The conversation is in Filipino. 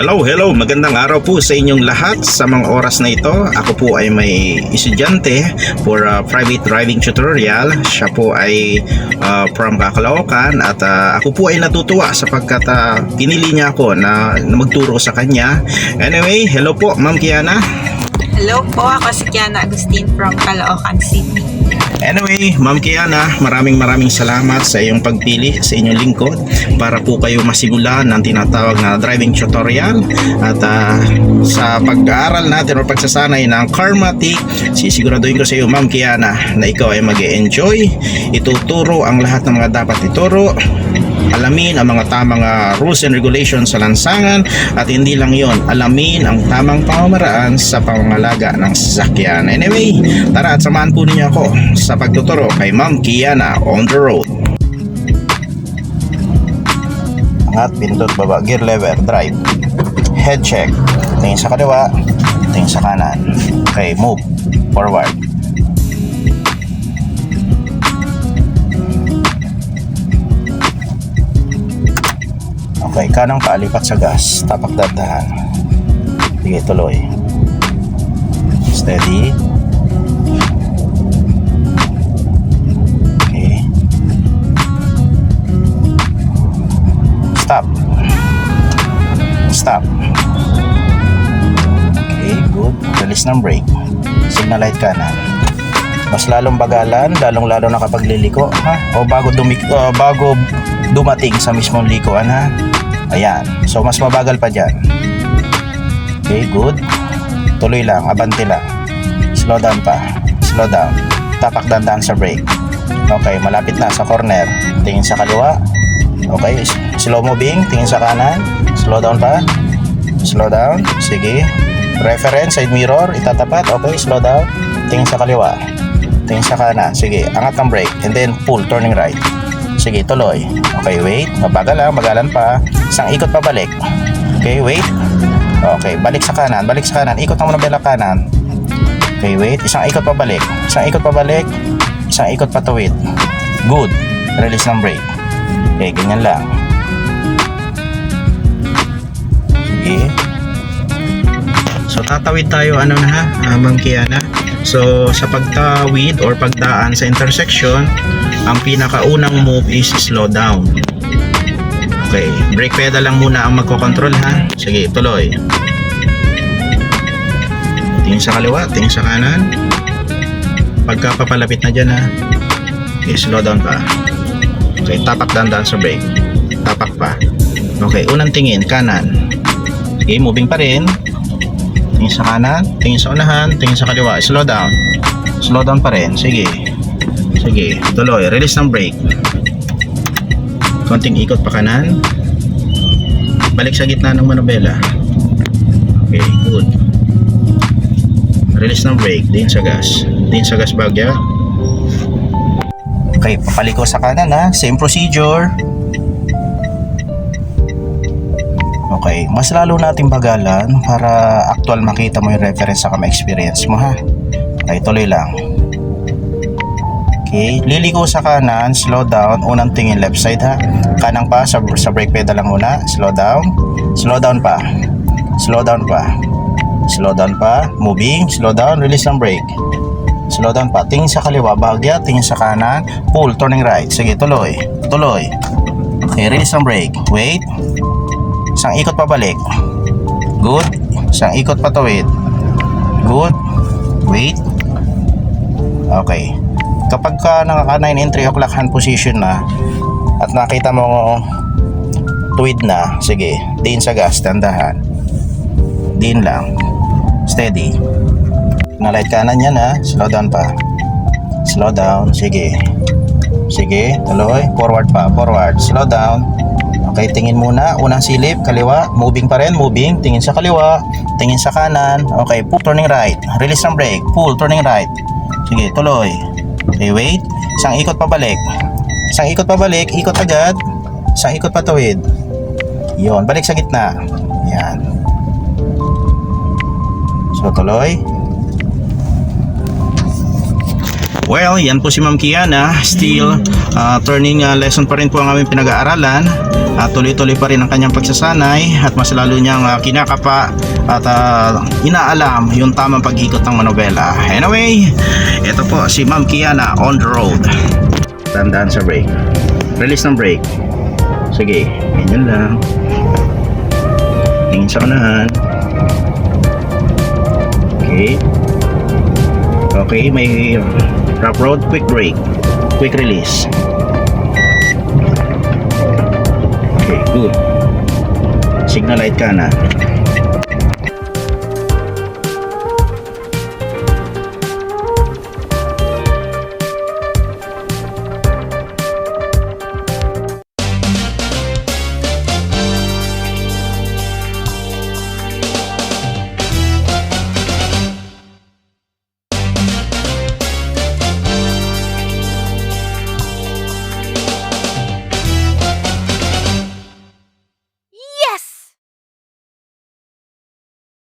Hello, magandang araw po sa inyong lahat sa mga oras na ito. Ako po ay may estudyante for private driving tutorial. Siya po ay from Caloocan at ako po ay natutuwa sapagkat pinili niya ako na magturo sa kanya. Anyway, hello po Ma'am Kiana. Hello po, ako si Kiana Agustin from Caloocan City. Anyway, Ma'am Kiana, maraming salamat sa iyong pagpili sa inyong lingkod para po kayo masimula ng tinatawag na driving tutorial at sa pag-aaral natin o pagsasanay ng Carmatic, sisiguraduhin ko sa iyo Ma'am Kiana na ikaw ay mag-e-enjoy. Ituturo ang lahat ng mga dapat ituro, alamin ang mga tamang rules and regulations sa lansangan at hindi lang yon, alamin ang tamang pamamaraan sa pangangalaga ng sasakyan. Anyway, tara at samahan po ninyo ako sa pagtuturo kay Ma'am Kiana on the road. Angat, pindot, baba, gear lever, drive, head check, tingin sa kaliwa, tingin sa kanan. Okay, move forward. Okay, kanang paalipat sa gas, tapak dandahan. Sige, tuloy. Steady. Okay. Stop. Stop. Okay, good. Release ng brake. Signal light kanan. Mas lalong bagalan, lalong-lalo na kapag liliko, ha? O bago dumating sa mismong likuan, ha? Ayan. So, mas mabagal pa dyan. Okay, good. Tuloy lang. Abante lang. Slow down pa. Slow down. Tapak dandan sa brake. Okay, malapit na sa corner. Tingin sa kaliwa. Okay, slow moving. Tingin sa kanan. Slow down pa. Slow down. Sige. Reference, side mirror. Itatapat. Okay, slow down. Tingin sa kaliwa. Tingin sa kanan. Sige, angat ng brake. And then pull, turning right. Sige, tuloy. Okay, wait. Mabagal lang, magalan pa. Isang ikot pa balik. Okay, wait. Okay, balik sa kanan, balik sa kanan. Ikot na muna belak kanan. Okay, wait. Isang ikot pa balik. Isang ikot pa balik. Isang ikot pa tuwid. Good. Release ng brake. Okay, ganyan lang. Sige. So, tatawid tayo, ano na ha, Ma'am Kiana. So, sa pagtawid or pagdaan sa intersection, ang pinakaunang move is slow down. Okay, brake pedal lang muna ang magkocontrol, ha. Sige, tuloy. Tingin sa kaliwa, tingin sa kanan. Pagka papalapit na dyan, ha. Okay, slow down pa. Okay, tapak dandan sa brake. Tapak pa. Okay, unang tingin, kanan. Okay, moving pa rin. Tingin sa kanan, tingin sa unahan, tingin sa kaliwa. Slow down. Slow down pa rin. Sige. Sige, tuloy. Release ng brake. Konting ikot pa kanan. Balik sa gitna ng manubela. Okay, good. Release ng brake. Din sa gas. Din sa gas bagya. Okay, papaliko sa kanan, ha. Same procedure. Okay, mas lalo natin bagalan para actual makita mo yung reference sa experience mo, ha. Okay, tuloy lang. Okay, liliko sa kanan, slow down, unang tingin left side, ha. Kanang pa, sa brake pedal lang muna, slow down pa, slow down pa, slow down pa, moving, slow down, release ng brake, slow down pa, tingin sa kaliwa, bahagya, tingin sa kanan, pull, turning right, sige, tuloy, okay, release ng brake, wait, isang ikot pa balik, good, isang ikot pa tuwid, good, wait, okay. Kapag ka naka 9 and 3 o'clock hand position na at nakita mo tuwid na, sige, din sa gas, tandahan. Din lang. Steady. Na light kanan yan, ha. Slow down pa. Slow down. Sige. Sige, tuloy. Forward pa. Forward. Slow down. Okay, tingin muna. Unang silip, kaliwa. Moving pa rin. Moving. Tingin sa kaliwa. Tingin sa kanan. Okay, pull, turning right. Release ng brake. Pull, turning right. Sige, tuloy. Okay, wait. Isang ikot pa balik. Isang ikot pa balik. Ikot agad. Isang ikot pa tuwid. Yun. Balik sa gitna. Yan. So, tuloy. Well, yan po si Ma'am Kiana. Still, turning lesson pa rin po ang aming pinag-aaralan. Tuloy-tuloy pa rin ang kanyang pagsasanay at mas lalo niyang kinakapa at inaalam yung tamang pag-ikot ng manobela. Anyway, ito po si Ma'am Kiana on the road. Tandaan sa brake. Release ng brake. Sige, ganyan lang. Tingin sa unahan. Okay. Okay, may rough road, quick brake, quick release. Okay, good. Signal light ka na.